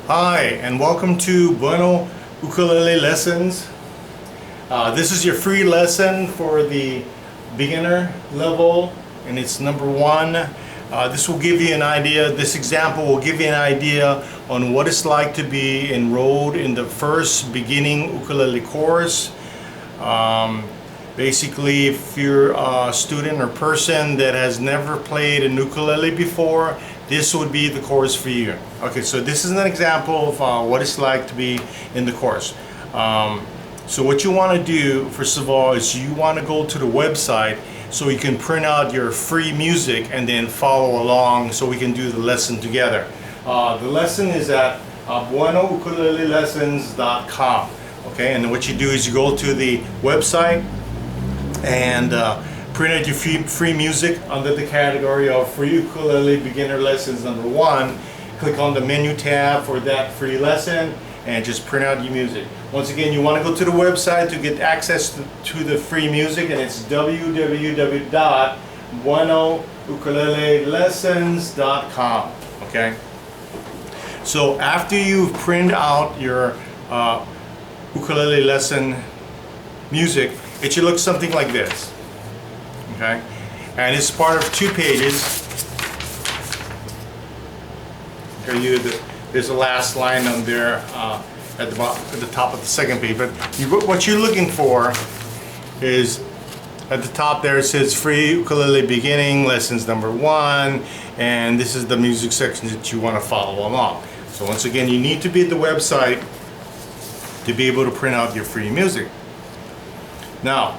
Hi, and welcome to Bueno Ukulele Lessons. This is your free lesson for the beginner level, and it's number 1. This will give you an idea, this example will give you an idea on what it's like to be enrolled in the first beginning ukulele course. Basically, if you're a student or person that has never played an ukulele before, this would be the course for you. Okay, so this is an example of what it's like to be in the course. So what you want to do, first of all, is you want to go to the website so you can print out your free music and then follow along so we can do the lesson together. The lesson is at buenoukulelelessons.com. Okay, and then what you do is you go to the website and print out your free music under the category of free ukulele beginner lessons number 1. Click on the menu tab for that free lesson and just print out your music. Once again, you want to go to the website to get access to the free music, and it's www.buenoukulelelessons.com. Okay, so after you've printed out your ukulele lesson music, it should look something like this. Okay, and it's part of 2 pages. Okay, there's a last line on there at the top of the second page. But what you're looking for is at the top there. It says free ukulele beginning lessons number 1, and this is the music section that you want to follow along. So once again, you need to be at the website to be able to print out your free music. Now,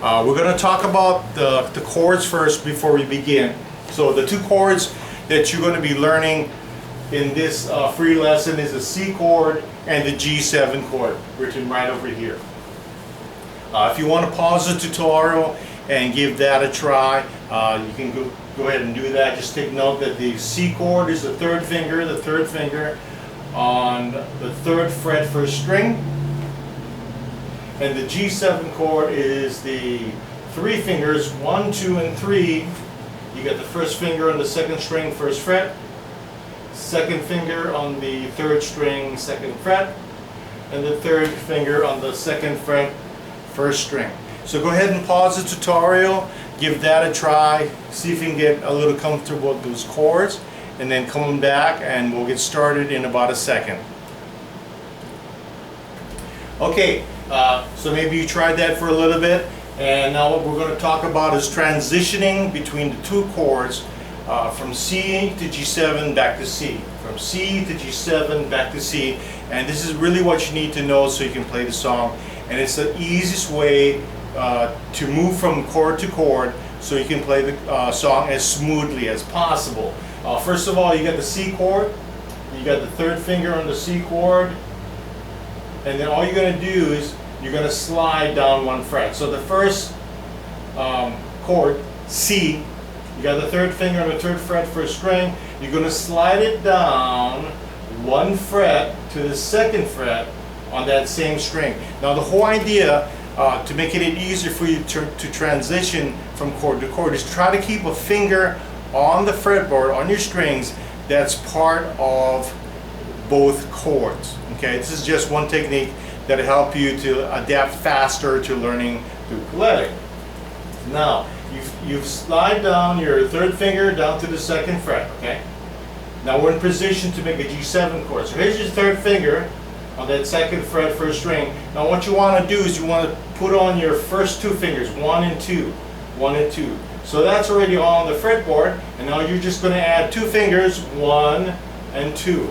we're going to talk about the chords first before we begin. So the 2 chords that you're going to be learning in this free lesson is the C chord and the G7 chord, written right over here. If you want to pause the tutorial and give that a try, you can go ahead and do that. Just take note that the C chord is the 3rd finger on the 3rd fret 1st string. And the G7 chord is the 3 fingers, 1, 2, and 3. You got the 1st finger on the 2nd string, 1st fret, 2nd finger on the 3rd string, 2nd fret, and the 3rd finger on the 2nd fret, 1st string. So go ahead and pause the tutorial, give that a try, see if you can get a little comfortable with those chords, and then come back and we'll get started in about a second. Okay. So maybe you tried that for a little bit, and now what we're going to talk about is transitioning between the 2 chords from C to G7 back to C, from C to G7 back to C, and this is really what you need to know so you can play the song, and it's the easiest way to move from chord to chord so you can play the song as smoothly as possible. First of all, you got the C chord, you got the 3rd finger on the C chord, and then all you're going to do is you're going to slide down 1 fret. So the first chord, C, you got the 3rd finger on the 3rd fret 1st string. You're going to slide it down 1 fret to the 2nd fret on that same string. Now the whole idea to make it easier for you to transition from chord to chord is try to keep a finger on the fretboard, on your strings, that's part of both chords. Okay, this is just one technique that will help you to adapt faster to learning the ukulele. Now, you slide down your 3rd finger down to the 2nd fret, okay? Now we're in position to make a G7 chord. So here's your 3rd finger on that 2nd fret 1st string. Now what you want to do is you want to put on your first 2 fingers, 1 and 2, 1 and 2. So that's already on the fretboard, and now you're just going to add 2 fingers, 1 and 2,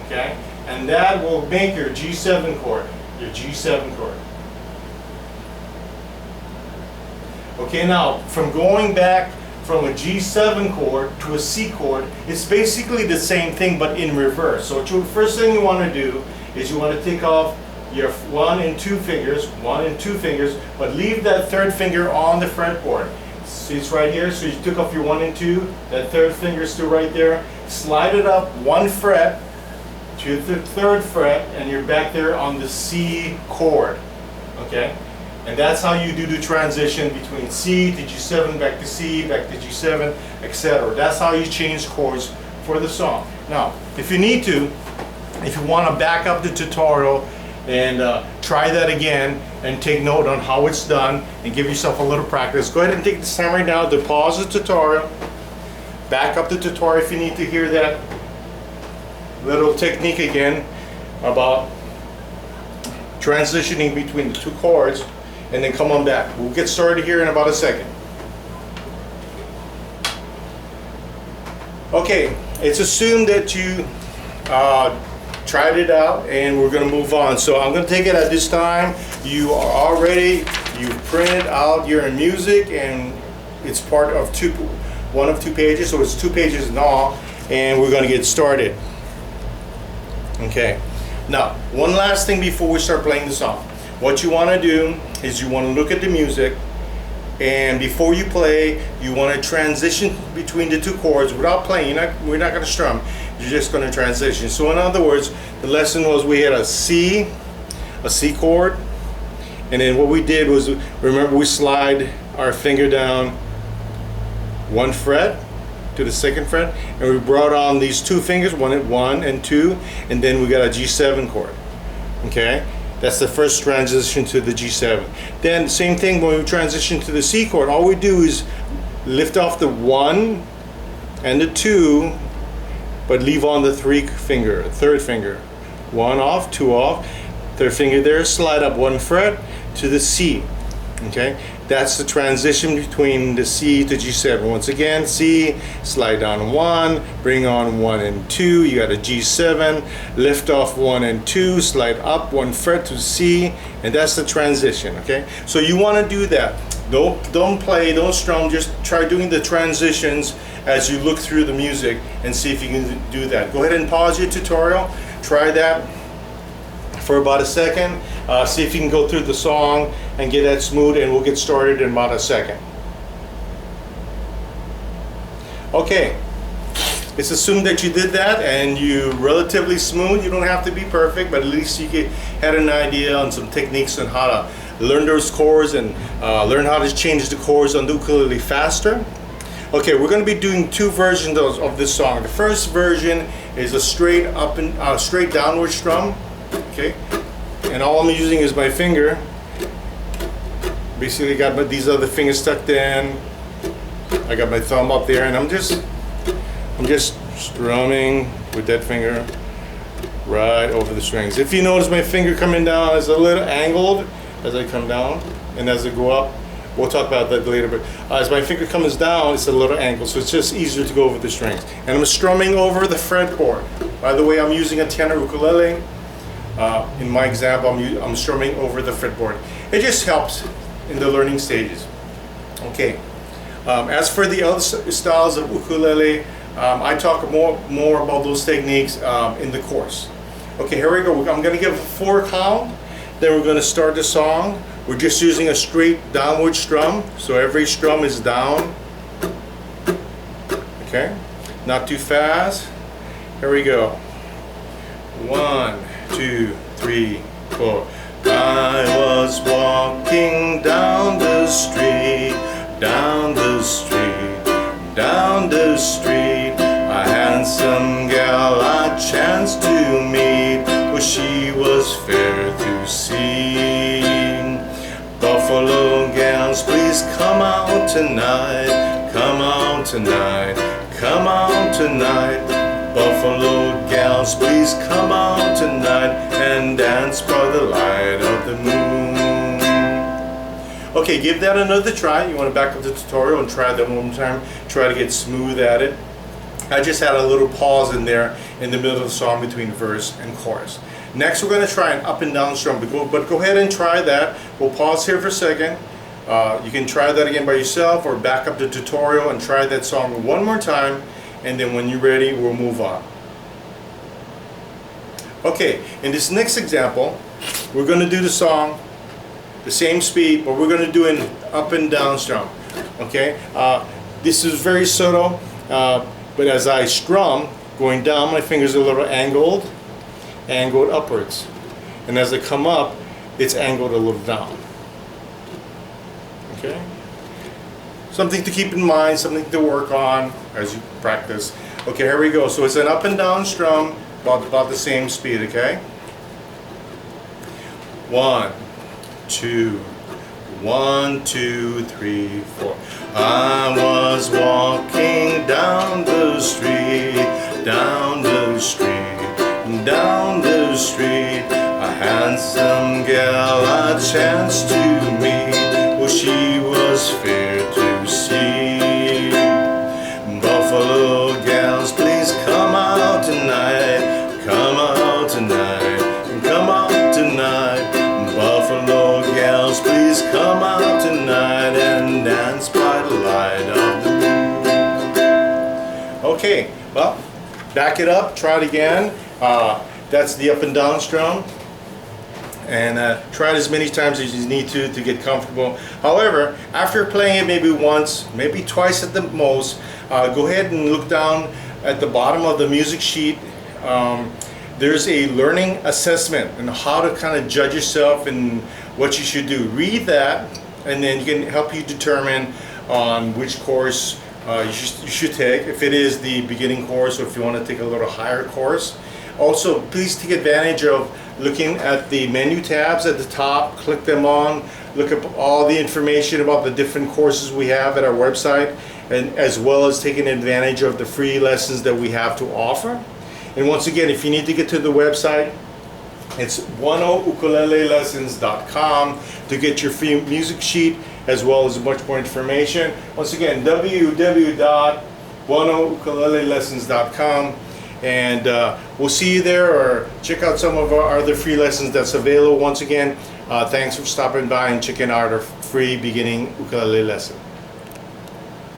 okay? And that will make your G7 chord, your G7 chord. Okay, now from going back from a G7 chord to a C chord, it's basically the same thing but in reverse. So the first thing you want to do is you want to take off your 1 and 2 fingers, 1 and 2 fingers, but leave that 3rd finger on the fretboard. See, it's right here, so you took off your 1 and 2, that 3rd finger is still right there, slide it up 1 fret, to the 3rd fret, and you're back there on the C chord, okay? And that's how you do the transition between C to G7, back to C, back to G7, etc. That's how you change chords for the song. Now, if you need to, if you want to back up the tutorial and try that again and take note on how it's done and give yourself a little practice, go ahead and take this time right now to pause the tutorial, back up the tutorial if you need to hear that little technique again about transitioning between the two chords, and then come on back. We'll get started here in about a second. Okay, it's assumed that you tried it out and we're going to move on. So I'm going to take it at this time. You are all ready. You've printed out your music and it's part of one of two pages. So it's 2 pages in all, and we're going to get started. Okay. Now, one last thing before we start playing the song. What you want to do is you want to look at the music, and before you play, you want to transition between the two chords without playing. We're not going to strum. You're just going to transition. So in other words, the lesson was we had a C chord, and then what we did was, remember, we slide our finger down 1 fret to the 2nd fret, and we brought on these 2 fingers, 1 and 2, and then we got a G7 chord. Okay, that's the first transition to the G7. Then same thing when we transition to the C chord. All we do is lift off the 1 and the 2, but leave on the 3rd finger. 1 off, 2 off, 3rd finger there, slide up 1 fret to the C. Okay, that's the transition between the C to G7. Once again, C, slide down 1, bring on 1 and 2, you got a G7, lift off 1 and 2, slide up 1 fret to C, and that's the transition. Okay, so you want to do that. Don't play, don't strum, just try doing the transitions as you look through the music and see if you can do that. Go ahead and pause your tutorial, try that for about a second, see if you can go through the song and get that smooth, and we'll get started in about a second. Okay, it's assumed that you did that and you're relatively smooth. You don't have to be perfect, but at least you had an idea on some techniques on how to learn those chords and learn how to change the chords on the ukulele faster. Okay, we're going to be doing 2 versions of this song. The first version is a straight up and straight downward strum. Okay, and all I'm using is my finger. Basically got these other fingers tucked in. I got my thumb up there, and I'm just strumming with that finger right over the strings. If you notice my finger coming down is a little angled as I come down, and as I go up, we'll talk about that later, but as my finger comes down, it's a little angled, so it's just easier to go over the strings. And I'm strumming over the fretboard. By the way, I'm using a tenor ukulele. In my example, I'm strumming over the fretboard. It just helps in the learning stages. Okay. As for the other styles of ukulele, I talk more about those techniques in the course. Okay, here we go. I'm going to give a 4 count. Then we're going to start the song. We're just using a straight downward strum, so every strum is down. Okay, not too fast. Here we go. 1, 2, 3, 4. I was walking down the street, down the street, down the street. A handsome gal I chanced to meet, for she was fair to see. Buffalo gals, please come out tonight, come out tonight, come out tonight. Buffalo gals, please come out tonight and dance by the light of the moon. Okay, give that another try. You want to back up the tutorial and try that one more time. Try to get smooth at it. I just had a little pause in there in the middle of the song between verse and chorus. Next, we're going to try an up and down strum, but go ahead and try that. We'll pause here for a second. You can try that again by yourself or back up the tutorial and try that song one more time, and then when you're ready, we'll move on. Okay, in this next example, we're going to do the song the same speed, but we're going to do an up and down strum. Okay, this is very subtle, but as I strum, going down, my fingers are a little angled upwards, and as I come up, it's angled a little down. Okay, something to keep in mind, something to work on as you practice. Okay, here we go. So it's an up and down strum, about the same speed, okay? 1, 2, 1, 2, 3, 4. I was walking down the street, down the street, down the street. A handsome gal I chanced to meet. Well, she was fair to see. Buffalo gals, please come out tonight. Come out tonight. Come out tonight. Buffalo gals, please come out tonight and dance by the light of the moon. Okay, well, back it up, try it again. That's the up and down strum. And try it as many times as you need to get comfortable. However, after playing it maybe once, maybe twice at the most, go ahead and look down at the bottom of the music sheet. There's a learning assessment and how to kind of judge yourself and what you should do. Read that, and then you can help you determine on which course you should take, if it is the beginning course or if you want to take a little higher course. Also, please take advantage of looking at the menu tabs at the top. Click them on, look up all the information about the different courses we have at our website, and as well as taking advantage of the free lessons that we have to offer. And once again, if you need to get to the website, it's 10ukulelelessons.com to get your free music sheet as well as much more information. Once again, www.10ukulelelessons.com, and we'll see you there, or check out some of our other free lessons that's available. Once again, thanks for stopping by and checking out our free beginning ukulele lesson.